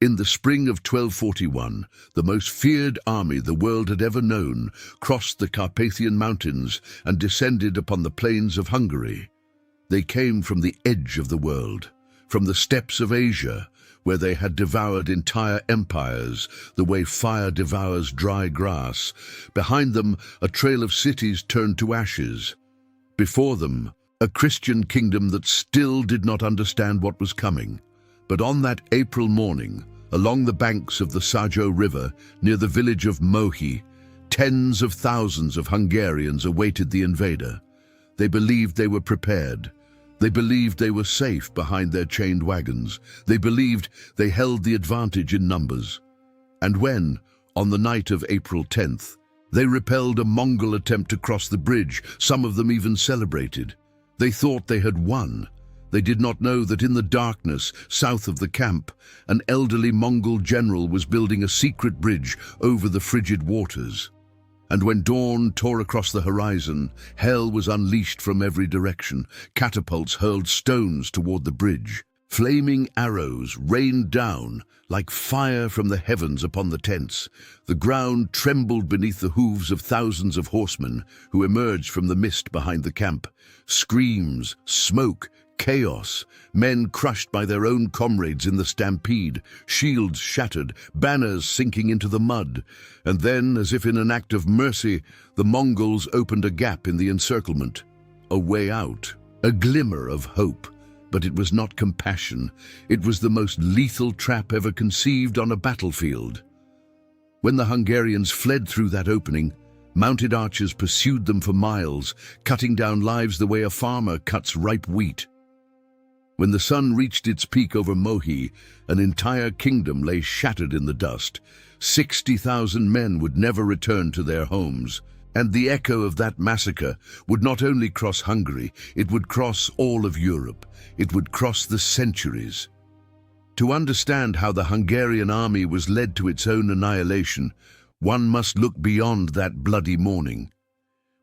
In the spring of 1241, the most feared army the world had ever known crossed the Carpathian Mountains and descended upon the plains of Hungary. They came from the edge of the world, from the steppes of Asia, where they had devoured entire empires, the way fire devours dry grass. Behind them, a trail of cities turned to ashes. Before them, a Christian kingdom that still did not understand what was coming. But on that April morning, along the banks of the Sajo River, near the village of Mohi, tens of thousands of Hungarians awaited the invader. They believed they were prepared. They believed they were safe behind their chained wagons. They believed they held the advantage in numbers. And when, on the night of April 10th, they repelled a Mongol attempt to cross the bridge, some of them even celebrated. They thought they had won. They did not know that in the darkness, south of the camp, an elderly Mongol general was building a secret bridge over the frigid waters. And when dawn tore across the horizon, hell was unleashed from every direction. Catapults hurled stones toward the bridge. Flaming arrows rained down like fire from the heavens upon the tents. The ground trembled beneath the hooves of thousands of horsemen who emerged from the mist behind the camp. Screams, smoke, chaos, men crushed by their own comrades in the stampede, shields shattered, banners sinking into the mud. And then, as if in an act of mercy, the Mongols opened a gap in the encirclement. A way out, a glimmer of hope. But it was not compassion. It was the most lethal trap ever conceived on a battlefield. When the Hungarians fled through that opening, mounted archers pursued them for miles, cutting down lives the way a farmer cuts ripe wheat. When the sun reached its peak over Mohi, an entire kingdom lay shattered in the dust. 60,000 men would never return to their homes. And the echo of that massacre would not only cross Hungary, it would cross all of Europe. It would cross the centuries. To understand how the Hungarian army was led to its own annihilation, one must look beyond that bloody morning.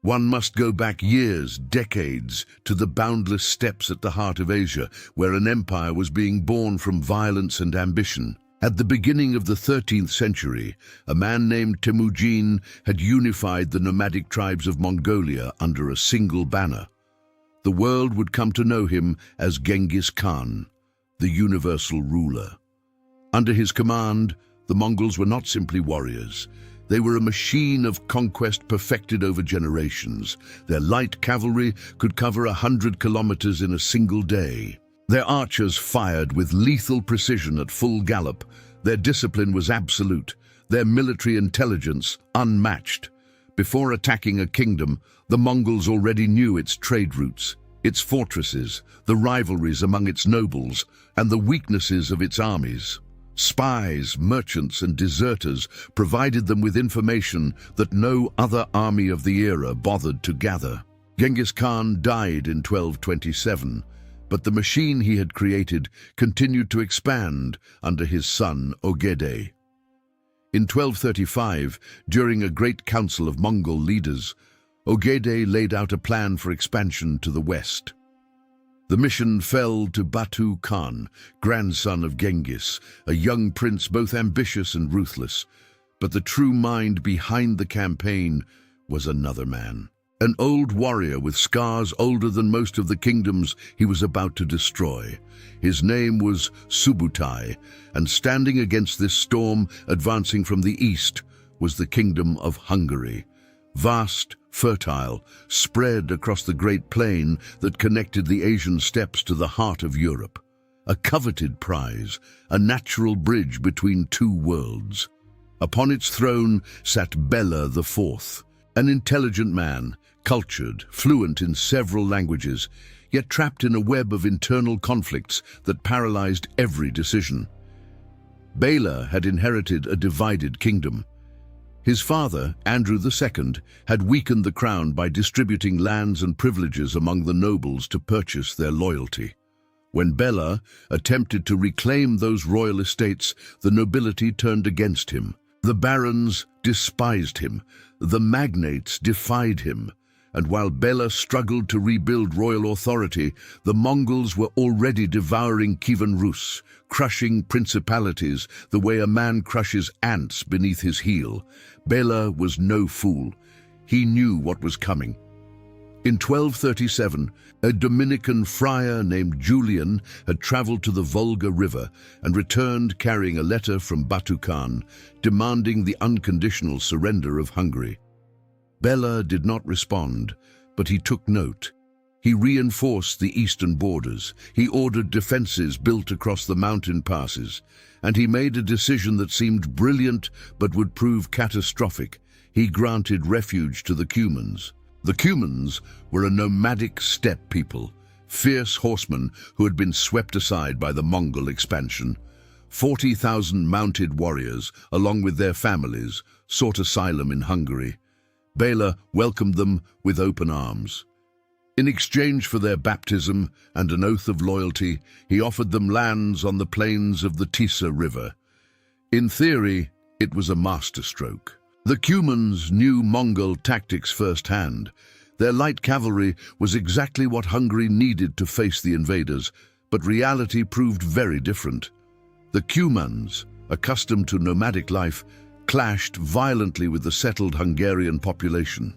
One must go back years, decades, to the boundless steppes at the heart of Asia, where an empire was being born from violence and ambition. At the beginning of the 13th century, a man named Temujin had unified the nomadic tribes of Mongolia under a single banner. The world would come to know him as Genghis Khan, the universal ruler. Under his command, the Mongols were not simply warriors. They were a machine of conquest perfected over generations. Their light cavalry could cover 100 kilometers in a single day. Their archers fired with lethal precision at full gallop. Their discipline was absolute, their military intelligence unmatched. Before attacking a kingdom, the Mongols already knew its trade routes, its fortresses, the rivalries among its nobles, and the weaknesses of its armies. Spies, merchants, and deserters provided them with information that no other army of the era bothered to gather. Genghis Khan died in 1227, but the machine he had created continued to expand under his son Ogedei. In 1235, during a great council of Mongol leaders, Ogedei laid out a plan for expansion to the west. The mission fell to Batu Khan, grandson of Genghis, a young prince both ambitious and ruthless. But the true mind behind the campaign was another man. An old warrior with scars older than most of the kingdoms he was about to destroy. His name was Subutai, and standing against this storm advancing from the east was the kingdom of Hungary. Vast, fertile, spread across the great plain that connected the Asian steppes to the heart of Europe. A coveted prize, a natural bridge between two worlds. Upon its throne sat Bela IV, an intelligent man, cultured, fluent in several languages, yet trapped in a web of internal conflicts that paralyzed every decision. Bela had inherited a divided kingdom. His father, Andrew II, had weakened the crown by distributing lands and privileges among the nobles to purchase their loyalty. When Bela attempted to reclaim those royal estates, the nobility turned against him. The barons despised him, the magnates defied him, And while Bela struggled to rebuild royal authority, the Mongols were already devouring Kievan Rus, crushing principalities the way a man crushes ants beneath his heel. Bela was no fool. He knew what was coming. In 1237, a Dominican friar named Julian had traveled to the Volga River and returned carrying a letter from Batu Khan, demanding the unconditional surrender of Hungary. Bela did not respond, but he took note. He reinforced the eastern borders, he ordered defenses built across the mountain passes, and he made a decision that seemed brilliant but would prove catastrophic. He granted refuge to the Cumans. The Cumans were a nomadic steppe people, fierce horsemen who had been swept aside by the Mongol expansion. 40,000 mounted warriors, along with their families, sought asylum in Hungary. Bela welcomed them with open arms. In exchange for their baptism and an oath of loyalty, he offered them lands on the plains of the Tisa River. In theory, it was a masterstroke. The Cumans knew Mongol tactics firsthand. Their light cavalry was exactly what Hungary needed to face the invaders, but reality proved very different. The Cumans, accustomed to nomadic life, clashed violently with the settled Hungarian population.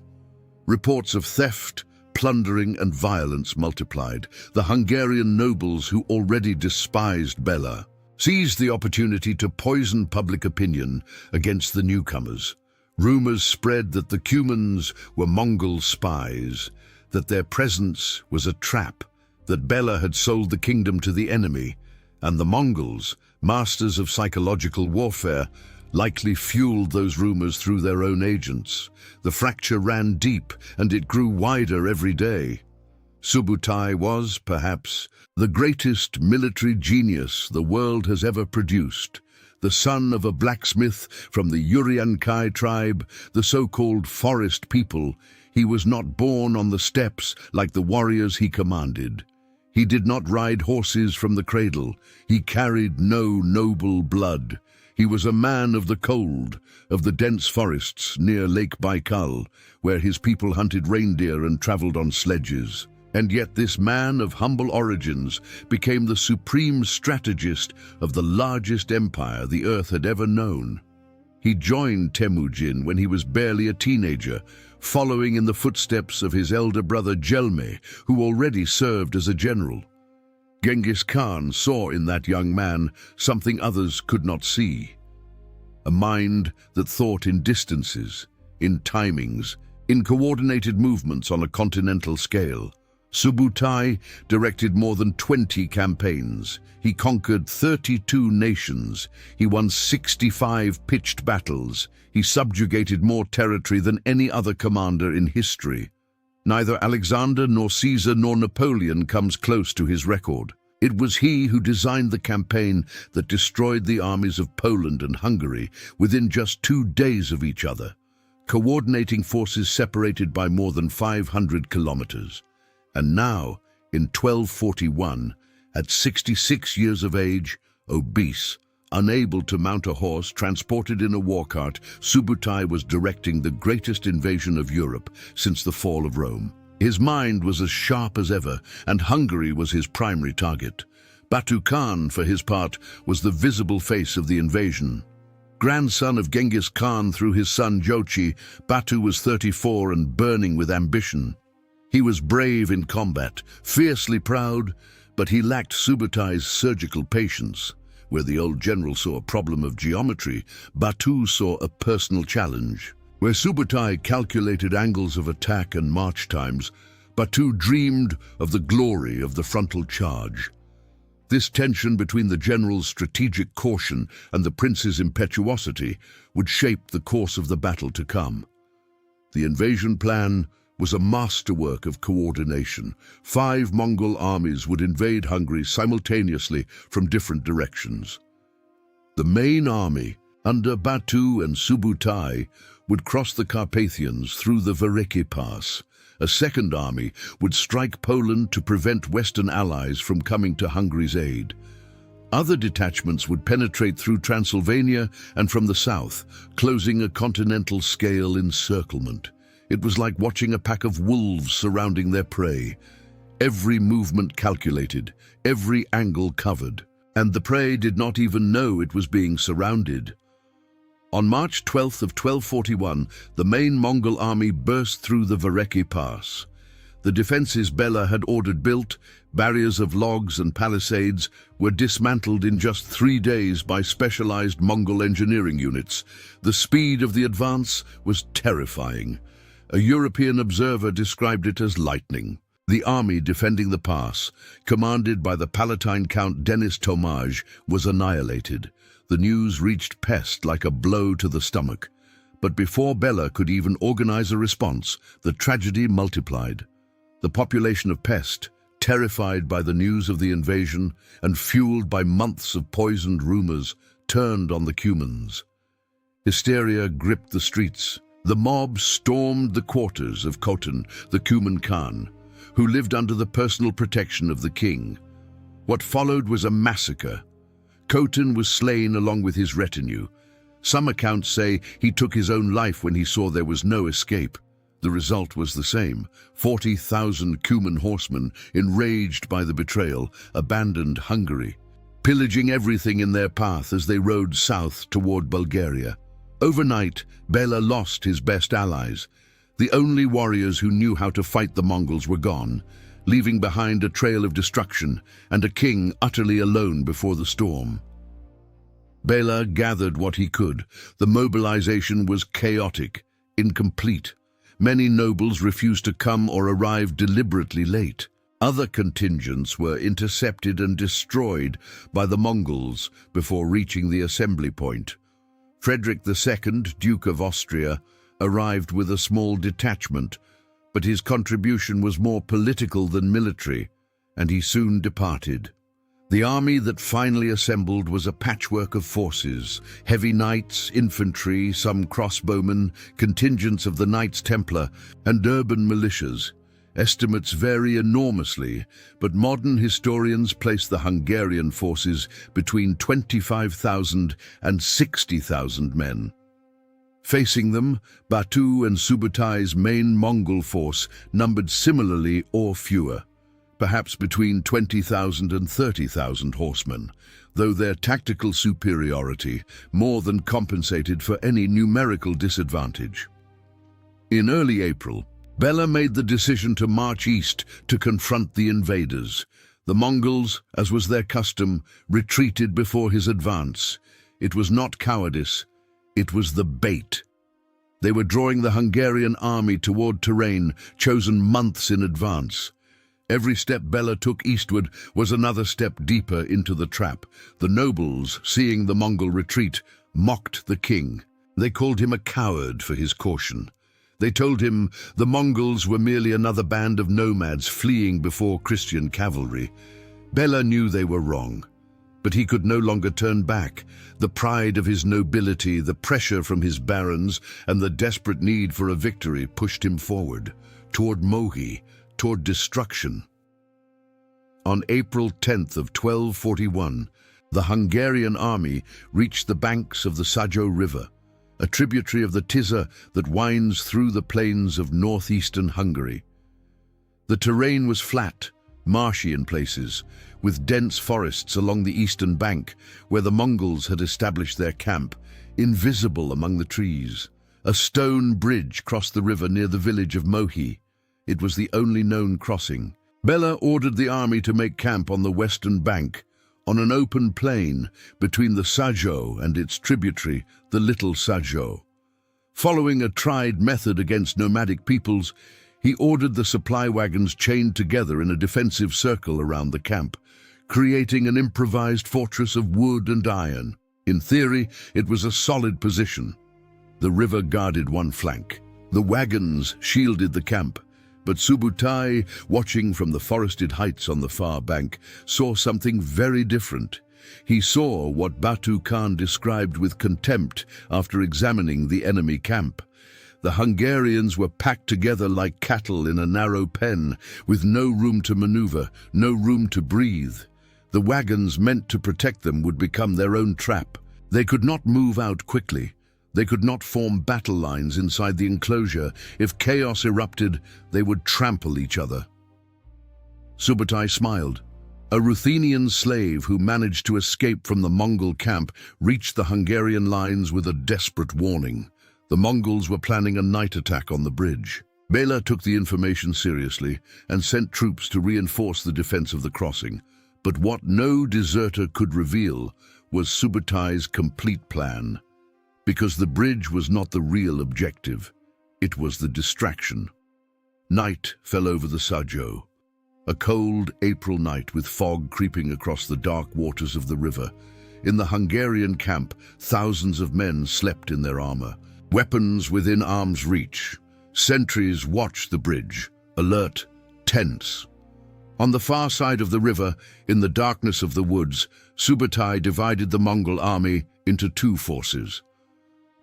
Reports of theft, plundering and violence multiplied. The Hungarian nobles, who already despised Bela, seized the opportunity to poison public opinion against the newcomers. Rumors spread that the Cumans were Mongol spies, that their presence was a trap, that Bela had sold the kingdom to the enemy, and the Mongols, masters of psychological warfare, likely fueled those rumors through their own agents. The fracture ran deep, and it grew wider every day. Subutai was, perhaps, the greatest military genius the world has ever produced. The son of a blacksmith from the Uriankai tribe, the so-called forest people, he was not born on the steppes like the warriors he commanded. He did not ride horses from the cradle. He carried no noble blood. He was a man of the cold, of the dense forests near Lake Baikal, where his people hunted reindeer and traveled on sledges. And yet this man of humble origins became the supreme strategist of the largest empire the earth had ever known. He joined Temujin when he was barely a teenager, following in the footsteps of his elder brother Gelme, who already served as a general. Genghis Khan saw in that young man something others could not see. A mind that thought in distances, in timings, in coordinated movements on a continental scale. Subutai directed more than 20 campaigns. He conquered 32 nations. He won 65 pitched battles. He subjugated more territory than any other commander in history. Neither Alexander nor Caesar nor Napoleon comes close to his record. It was he who designed the campaign that destroyed the armies of Poland and Hungary within just 2 days of each other, coordinating forces separated by more than 500 kilometers. And now, in 1241, at 66 years of age, obese, unable to mount a horse, transported in a war cart, Subutai was directing the greatest invasion of Europe since the fall of Rome. His mind was as sharp as ever, and Hungary was his primary target. Batu Khan, for his part, was the visible face of the invasion. Grandson of Genghis Khan through his son Jochi, Batu was 34 and burning with ambition. He was brave in combat, fiercely proud, but he lacked Subutai's surgical patience. Where the old general saw a problem of geometry, Batu saw a personal challenge. Where Subutai calculated angles of attack and march times, Batu dreamed of the glory of the frontal charge. This tension between the general's strategic caution and the prince's impetuosity would shape the course of the battle to come. The invasion plan was a masterwork of coordination. 5 Mongol armies would invade Hungary simultaneously from different directions. The main army, under Batu and Subutai, would cross the Carpathians through the Vereki Pass. A second army would strike Poland to prevent Western allies from coming to Hungary's aid. Other detachments would penetrate through Transylvania and from the south, closing a continental-scale encirclement. It was like watching a pack of wolves surrounding their prey. Every movement calculated, every angle covered, and the prey did not even know it was being surrounded. On March 12th of 1241, the main Mongol army burst through the Vareki Pass. The defenses Bela had ordered built, barriers of logs and palisades, were dismantled in just 3 days by specialized Mongol engineering units. The speed of the advance was terrifying. A European observer described it as lightning. The army defending the pass, commanded by the Palatine Count Denis Tomaj, was annihilated. The news reached Pest like a blow to the stomach. But before Bela could even organize a response, the tragedy multiplied. The population of Pest, terrified by the news of the invasion and fueled by months of poisoned rumors, turned on the Cumans. Hysteria gripped the streets. The mob stormed the quarters of Khotan, the Cuman Khan, who lived under the personal protection of the king. What followed was a massacre. Khotan was slain along with his retinue. Some accounts say he took his own life when he saw there was no escape. The result was the same. 40,000 Cuman horsemen, enraged by the betrayal, abandoned Hungary, pillaging everything in their path as they rode south toward Bulgaria. Overnight, Bela lost his best allies. The only warriors who knew how to fight the Mongols were gone, leaving behind a trail of destruction and a king utterly alone before the storm. Bela gathered what he could. The mobilization was chaotic, incomplete. Many nobles refused to come or arrived deliberately late. Other contingents were intercepted and destroyed by the Mongols before reaching the assembly point. Frederick II, Duke of Austria, arrived with a small detachment, but his contribution was more political than military, and he soon departed. The army that finally assembled was a patchwork of forces: heavy knights, infantry, some crossbowmen, contingents of the Knights Templar, and urban militias. Estimates vary enormously, but modern historians place the Hungarian forces between 25,000 and 60,000 men. Facing them, Batu and Subutai's main Mongol force numbered similarly or fewer, perhaps between 20,000 and 30,000 horsemen, though their tactical superiority more than compensated for any numerical disadvantage. In early April, Bela made the decision to march east to confront the invaders. The Mongols, as was their custom, retreated before his advance. It was not cowardice, it was the bait. They were drawing the Hungarian army toward terrain chosen months in advance. Every step Bela took eastward was another step deeper into the trap. The nobles, seeing the Mongol retreat, mocked the king. They called him a coward for his caution. They told him the Mongols were merely another band of nomads fleeing before Christian cavalry. Bela knew they were wrong, but he could no longer turn back. The pride of his nobility, the pressure from his barons, and the desperate need for a victory pushed him forward, toward Mohi, toward destruction. On April 10th of 1241, the Hungarian army reached the banks of the Sajo River, a tributary of the Tisza that winds through the plains of northeastern Hungary. The terrain was flat, marshy in places, with dense forests along the eastern bank where the Mongols had established their camp, invisible among the trees. A stone bridge crossed the river near the village of Mohi. It was the only known crossing. Bela ordered the army to make camp on the western bank, on an open plain between the Sajo and its tributary, the Little Sajo. Following a tried method against nomadic peoples, he ordered the supply wagons chained together in a defensive circle around the camp, creating an improvised fortress of wood and iron. In theory, it was a solid position. The river guarded one flank. The wagons shielded the camp, but Subutai, watching from the forested heights on the far bank, saw something very different. He saw what Batu Khan described with contempt after examining the enemy camp. The Hungarians were packed together like cattle in a narrow pen, with no room to maneuver, no room to breathe. The wagons meant to protect them would become their own trap. They could not move out quickly. They could not form battle lines inside the enclosure. If chaos erupted, they would trample each other. Subutai smiled. A Ruthenian slave who managed to escape from the Mongol camp reached the Hungarian lines with a desperate warning. The Mongols were planning a night attack on the bridge. Bela took the information seriously and sent troops to reinforce the defense of the crossing. But what no deserter could reveal was Subutai's complete plan. Because the bridge was not the real objective, it was the distraction. Night fell over the Sajo. A cold April night with fog creeping across the dark waters of the river. In the Hungarian camp, thousands of men slept in their armor, weapons within arm's reach. Sentries watched the bridge, alert, tense. On the far side of the river, in the darkness of the woods, Subutai divided the Mongol army into two forces.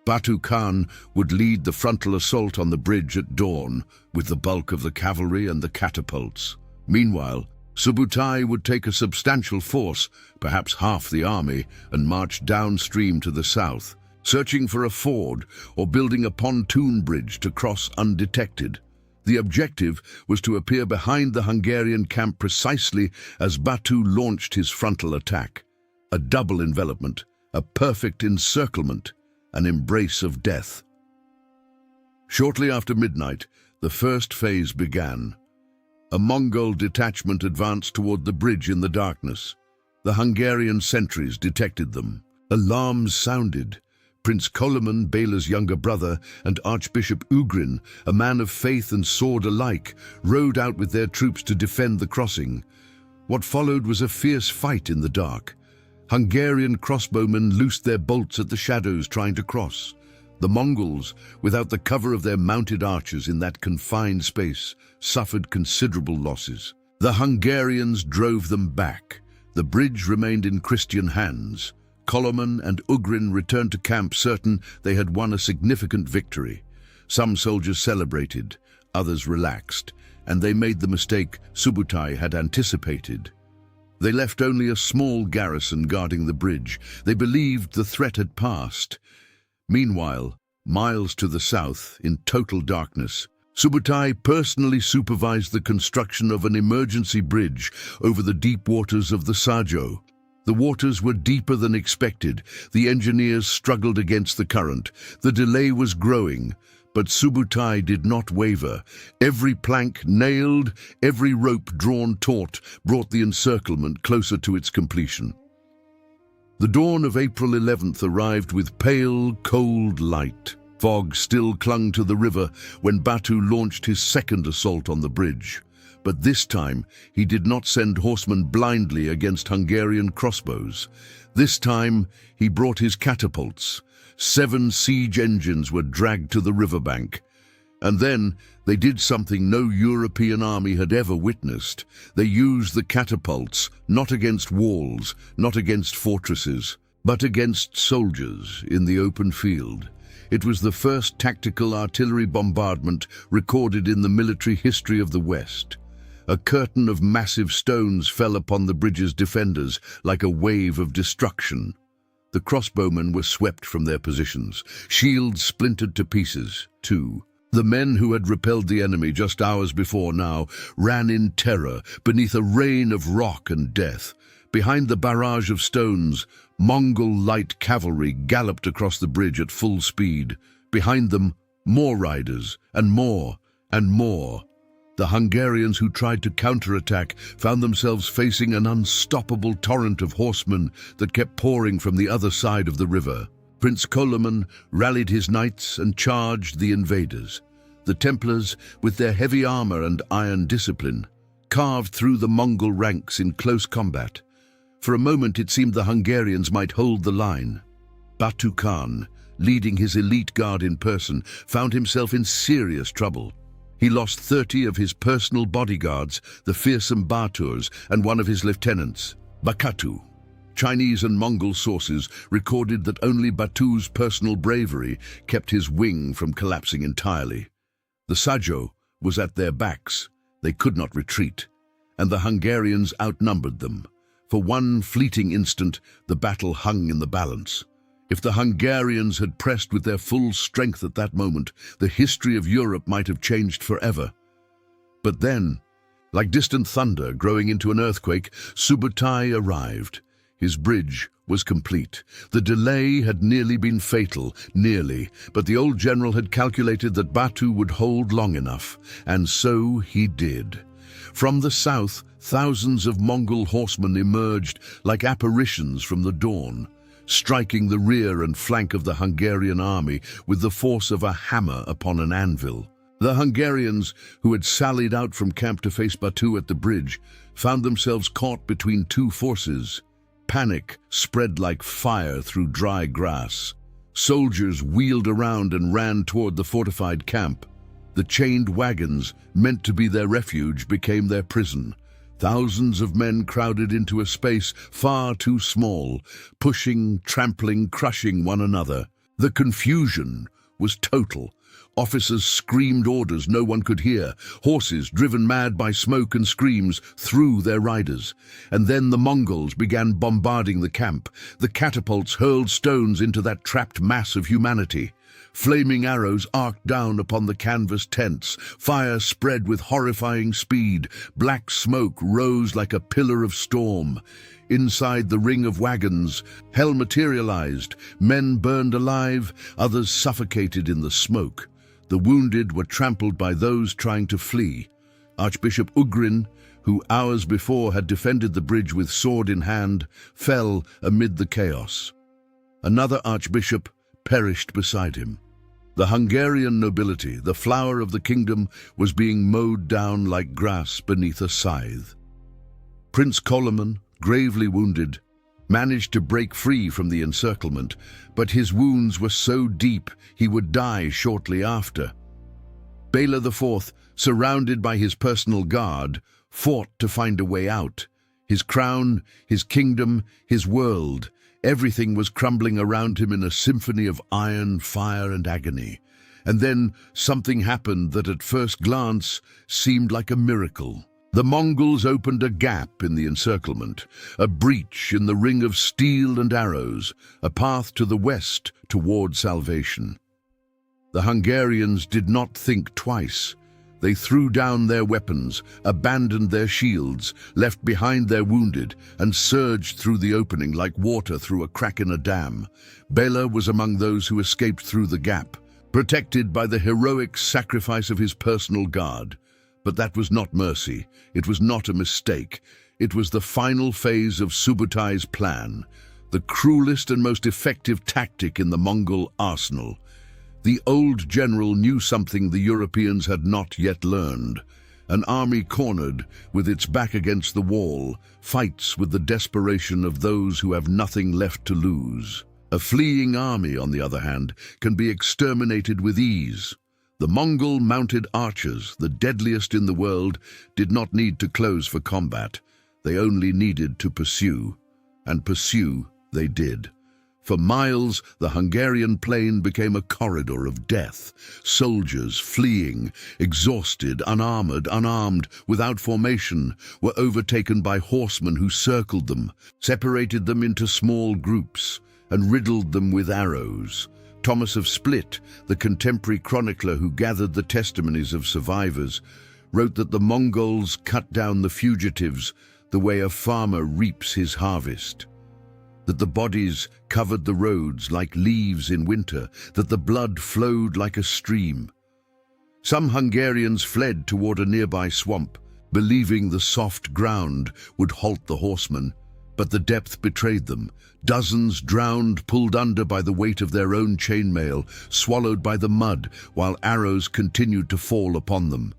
Batu Khan would lead the frontal assault on the bridge at dawn, with the bulk of the cavalry and the catapults. Meanwhile, Subutai would take a substantial force, perhaps half the army, and march downstream to the south, searching for a ford or building a pontoon bridge to cross undetected. The objective was to appear behind the Hungarian camp precisely as Batu launched his frontal attack. A double envelopment, a perfect encirclement, an embrace of death. Shortly after midnight, the first phase began. A Mongol detachment advanced toward the bridge in the darkness. The Hungarian sentries detected them. Alarms sounded. Prince Koloman, Bela's younger brother, and Archbishop Ugrin, a man of faith and sword alike, rode out with their troops to defend the crossing. What followed was a fierce fight in the dark. Hungarian crossbowmen loosed their bolts at the shadows trying to cross. The Mongols, without the cover of their mounted archers in that confined space, suffered considerable losses. The Hungarians drove them back. The bridge remained in Christian hands. Koloman and Ugrin returned to camp certain they had won a significant victory. Some soldiers celebrated, others relaxed, and they made the mistake Subutai had anticipated. They left only a small garrison guarding the bridge. They believed the threat had passed. Meanwhile, miles to the south, in total darkness, Subutai personally supervised the construction of an emergency bridge over the deep waters of the Sajo. The waters were deeper than expected. The engineers struggled against the current. The delay was growing, but Subutai did not waver. Every plank nailed, every rope drawn taut brought the encirclement closer to its completion. The dawn of April 11th arrived with pale, cold light. Fog still clung to the river when Batu launched his second assault on the bridge. But this time, he did not send horsemen blindly against Hungarian crossbows. This time, he brought his catapults. 7 siege engines were dragged to the riverbank. And then, they did something no European army had ever witnessed. They used the catapults, not against walls, not against fortresses, but against soldiers in the open field. It was the first tactical artillery bombardment recorded in the military history of the West. A curtain of massive stones fell upon the bridge's defenders like a wave of destruction. The crossbowmen were swept from their positions. Shields splintered to pieces, too. The men who had repelled the enemy just hours before now ran in terror beneath a rain of rock and death. Behind the barrage of stones, Mongol light cavalry galloped across the bridge at full speed. Behind them, more riders, and more, and more. The Hungarians who tried to counterattack found themselves facing an unstoppable torrent of horsemen that kept pouring from the other side of the river. Prince Koloman rallied his knights and charged the invaders. The Templars, with their heavy armor and iron discipline, carved through the Mongol ranks in close combat. For a moment it seemed the Hungarians might hold the line. Batu Khan, leading his elite guard in person, found himself in serious trouble. He lost 30 of his personal bodyguards, the fearsome Baturs, and one of his lieutenants, Bakatu. Chinese and Mongol sources recorded that only Batu's personal bravery kept his wing from collapsing entirely. The Sajo was at their backs. They could not retreat, and the Hungarians outnumbered them. For one fleeting instant, the battle hung in the balance. If the Hungarians had pressed with their full strength at that moment, the history of Europe might have changed forever. But then, like distant thunder growing into an earthquake, Subutai arrived. His bridge was complete. The delay had nearly been fatal, but the old general had calculated that Batu would hold long enough, and so he did. From the south, thousands of Mongol horsemen emerged like apparitions from the dawn, striking the rear and flank of the Hungarian army with the force of a hammer upon an anvil. The Hungarians, who had sallied out from camp to face Batu at the bridge, found themselves caught between two forces. Panic spread like fire through dry grass. Soldiers wheeled around and ran toward the fortified camp. The chained wagons, meant to be their refuge, became their prison. Thousands of men crowded into a space far too small, pushing, trampling, crushing one another. The confusion was total. Officers screamed orders no one could hear. Horses, driven mad by smoke and screams, threw their riders. And then the Mongols began bombarding the camp. The catapults hurled stones into that trapped mass of humanity. Flaming arrows arced down upon the canvas tents. Fire spread with horrifying speed. Black smoke rose like a pillar of storm. Inside the ring of wagons, hell materialized. Men burned alive, others suffocated in the smoke. The wounded were trampled by those trying to flee. Archbishop Ugrin, who hours before had defended the bridge with sword in hand, fell amid the chaos. Another archbishop perished beside him. The Hungarian nobility, the flower of the kingdom, was being mowed down like grass beneath a scythe. Prince Koloman, gravely wounded, managed to break free from the encirclement, but his wounds were so deep he would die shortly after. Bela IV, surrounded by his personal guard, fought to find a way out. His crown, his kingdom, his world, everything was crumbling around him in a symphony of iron, fire, and agony. And then something happened that at first glance seemed like a miracle. The Mongols opened a gap in the encirclement, a breach in the ring of steel and arrows, a path to the west toward salvation. The Hungarians did not think twice. They threw down their weapons, abandoned their shields, left behind their wounded, and surged through the opening like water through a crack in a dam. Bela was among those who escaped through the gap, protected by the heroic sacrifice of his personal guard. But that was not mercy. It was not a mistake. It was the final phase of Subutai's plan, the cruelest and most effective tactic in the Mongol arsenal. The old general knew something the Europeans had not yet learned. An army cornered, with its back against the wall, fights with the desperation of those who have nothing left to lose. A fleeing army, on the other hand, can be exterminated with ease. The Mongol mounted archers, the deadliest in the world, did not need to close for combat. They only needed to pursue, and pursue they did. For miles, the Hungarian plain became a corridor of death. Soldiers, fleeing, exhausted, unarmed, without formation, were overtaken by horsemen who circled them, separated them into small groups, and riddled them with arrows. Thomas of Split, the contemporary chronicler who gathered the testimonies of survivors, wrote that the Mongols cut down the fugitives the way a farmer reaps his harvest, that the bodies covered the roads like leaves in winter, that the blood flowed like a stream. Some Hungarians fled toward a nearby swamp, believing the soft ground would halt the horsemen, but the depth betrayed them. Dozens drowned, pulled under by the weight of their own chainmail, swallowed by the mud, while arrows continued to fall upon them.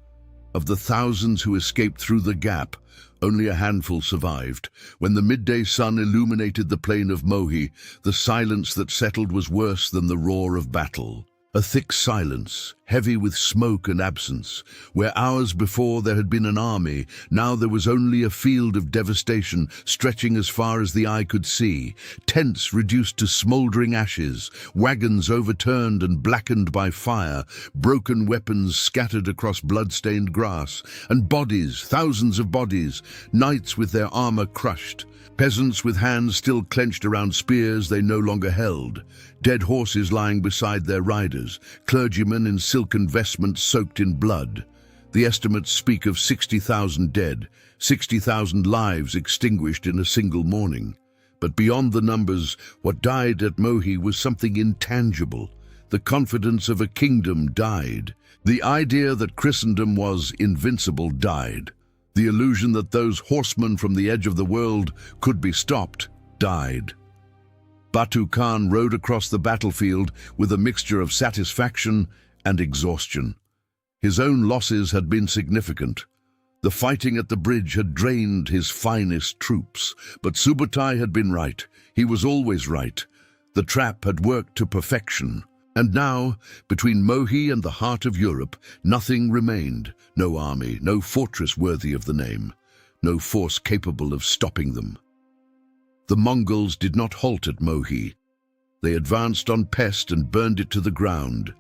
Of the thousands who escaped through the gap, only a handful survived. When the midday sun illuminated the plain of Mohi, the silence that settled was worse than the roar of battle. A thick silence, heavy with smoke and absence. Where hours before there had been an army, now there was only a field of devastation stretching as far as the eye could see. Tents reduced to smouldering ashes, wagons overturned and blackened by fire, broken weapons scattered across blood-stained grass, and bodies, thousands of bodies, knights with their armor crushed. Peasants with hands still clenched around spears they no longer held, dead horses lying beside their riders, clergymen in silken vestments soaked in blood. The estimates speak of 60,000 dead, 60,000 lives extinguished in a single morning. But beyond the numbers, what died at Mohi was something intangible. The confidence of a kingdom died. The idea that Christendom was invincible died. The illusion that those horsemen from the edge of the world could be stopped died. Batu Khan rode across the battlefield with a mixture of satisfaction and exhaustion. His own losses had been significant. The fighting at the bridge had drained his finest troops, but Subutai had been right. He was always right. The trap had worked to perfection. And now, between Mohi and the heart of Europe, nothing remained. No army, no fortress worthy of the name, no force capable of stopping them. The Mongols did not halt at Mohi. They advanced on Pest and burned it to the ground.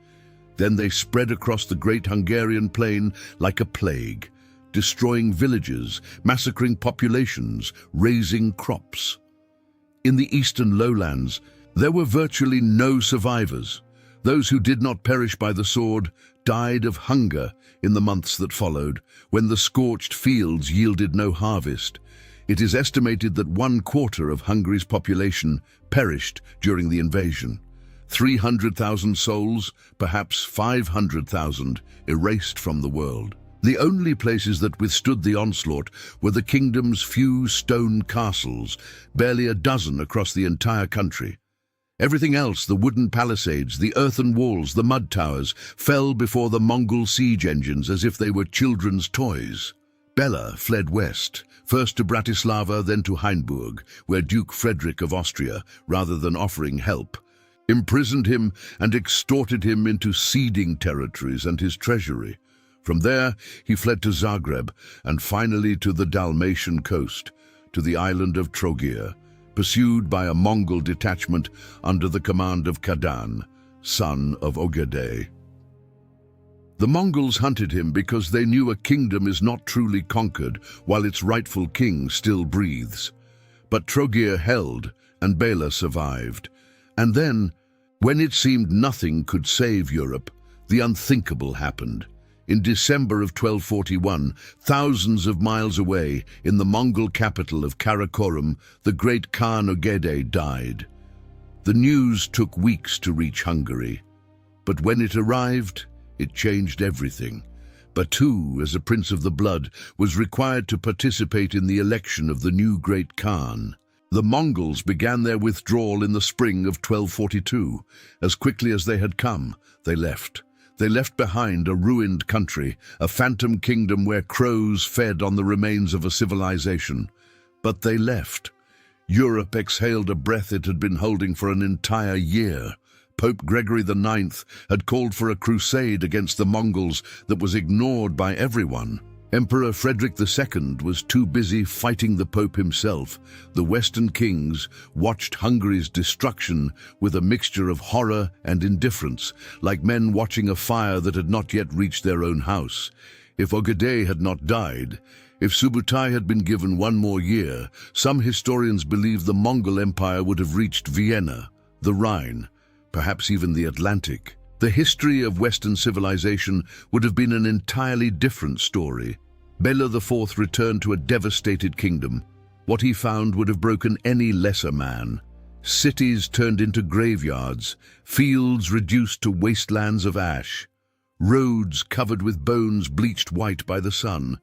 Then they spread across the great Hungarian plain like a plague, destroying villages, massacring populations, razing crops. In the eastern lowlands, there were virtually no survivors. Those who did not perish by the sword died of hunger in the months that followed, when the scorched fields yielded no harvest. It is estimated that 1/4 of Hungary's population perished during the invasion. 300,000 souls, perhaps 500,000, erased from the world. The only places that withstood the onslaught were the kingdom's few stone castles, barely a dozen across the entire country. Everything else, the wooden palisades, the earthen walls, the mud towers, fell before the Mongol siege engines as if they were children's toys. Bela fled west, first to Bratislava, then to Hainburg, where Duke Frederick of Austria, rather than offering help, imprisoned him and extorted him into ceding territories and his treasury. From there, he fled to Zagreb and finally to the Dalmatian coast, to the island of Trogir, pursued by a Mongol detachment under the command of Kadan, son of Ogedei. The Mongols hunted him because they knew a kingdom is not truly conquered while its rightful king still breathes. But Trogir held, and Bela survived. And then, when it seemed nothing could save Europe, the unthinkable happened. In December of 1241, thousands of miles away, in the Mongol capital of Karakorum, the great Khan Ogedei died. The news took weeks to reach Hungary. But when it arrived, it changed everything. Batu, as a prince of the blood, was required to participate in the election of the new great Khan. The Mongols began their withdrawal in the spring of 1242. As quickly as they had come, they left. They left behind a ruined country, a phantom kingdom where crows fed on the remains of a civilization. But they left. Europe exhaled a breath it had been holding for an entire year. Pope Gregory IX had called for a crusade against the Mongols that was ignored by everyone. Emperor Frederick II was too busy fighting the Pope himself. The Western kings watched Hungary's destruction with a mixture of horror and indifference, like men watching a fire that had not yet reached their own house. If Ogedei had not died, if Subutai had been given one more year, some historians believe the Mongol Empire would have reached Vienna, the Rhine, perhaps even the Atlantic. The history of Western civilization would have been an entirely different story. Bela IV returned to a devastated kingdom. What he found would have broken any lesser man. Cities turned into graveyards, fields reduced to wastelands of ash, roads covered with bones bleached white by the sun.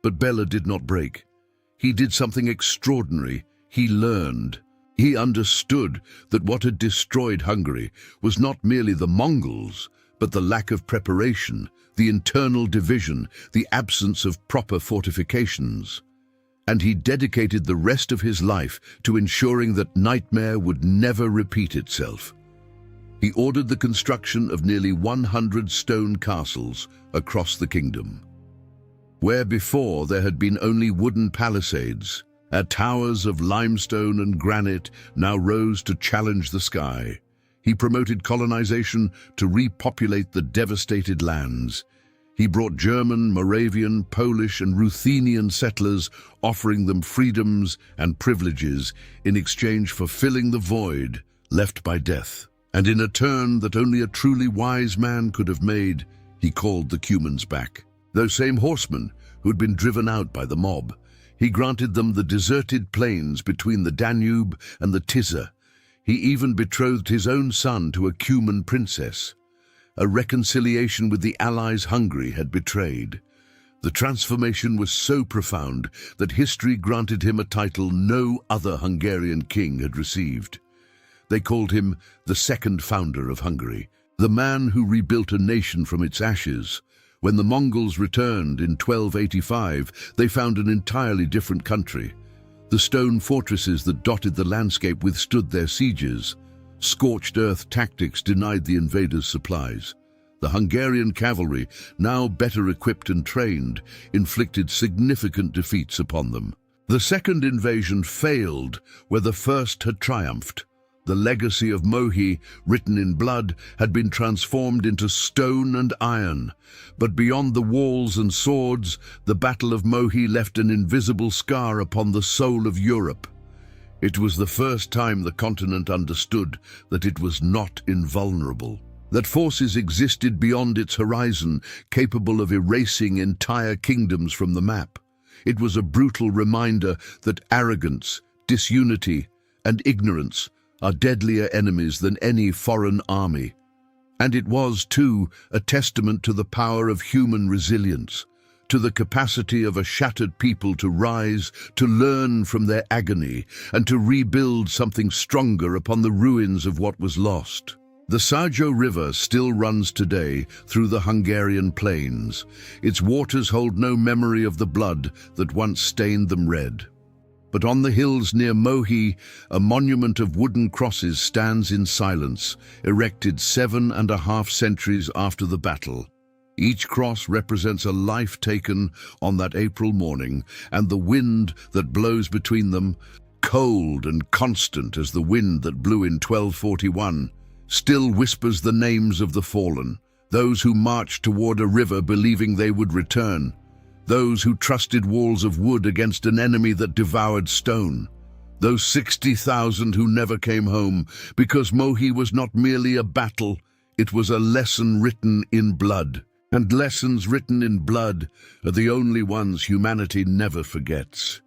But Bela did not break. He did something extraordinary. He learned. He understood that what had destroyed Hungary was not merely the Mongols, but the lack of preparation, the internal division, the absence of proper fortifications. And he dedicated the rest of his life to ensuring that nightmare would never repeat itself. He ordered the construction of nearly 100 stone castles across the kingdom. Where before there had been only wooden palisades, towers of limestone and granite now rose to challenge the sky. He promoted colonization to repopulate the devastated lands. He brought German, Moravian, Polish and Ruthenian settlers, offering them freedoms and privileges in exchange for filling the void left by death. And in a turn that only a truly wise man could have made, he called the Cumans back. Those same horsemen who had been driven out by the mob, he granted them the deserted plains between the Danube and the Tisza. He even betrothed his own son to a Cuman princess. A reconciliation with the allies Hungary had betrayed. The transformation was so profound that history granted him a title no other Hungarian king had received. They called him the second founder of Hungary, the man who rebuilt a nation from its ashes. When the Mongols returned in 1285, they found an entirely different country. The stone fortresses that dotted the landscape withstood their sieges. Scorched earth tactics denied the invaders supplies. The Hungarian cavalry, now better equipped and trained, inflicted significant defeats upon them. The second invasion failed where the first had triumphed. The legacy of Mohi, written in blood, had been transformed into stone and iron. But beyond the walls and swords, the Battle of Mohi left an invisible scar upon the soul of Europe. It was the first time the continent understood that it was not invulnerable, that forces existed beyond its horizon, capable of erasing entire kingdoms from the map. It was a brutal reminder that arrogance, disunity, and ignorance are deadlier enemies than any foreign army. And it was, too, a testament to the power of human resilience, to the capacity of a shattered people to rise, to learn from their agony, and to rebuild something stronger upon the ruins of what was lost. The Sajo River still runs today through the Hungarian plains. Its waters hold no memory of the blood that once stained them red. But on the hills near Mohi, a monument of wooden crosses stands in silence, erected 7.5 centuries after the battle. Each cross represents a life taken on that April morning, and the wind that blows between them, cold and constant as the wind that blew in 1241, still whispers the names of the fallen, those who marched toward a river believing they would return, those who trusted walls of wood against an enemy that devoured stone, those 60,000 who never came home, because Mohi was not merely a battle, it was a lesson written in blood. And lessons written in blood are the only ones humanity never forgets.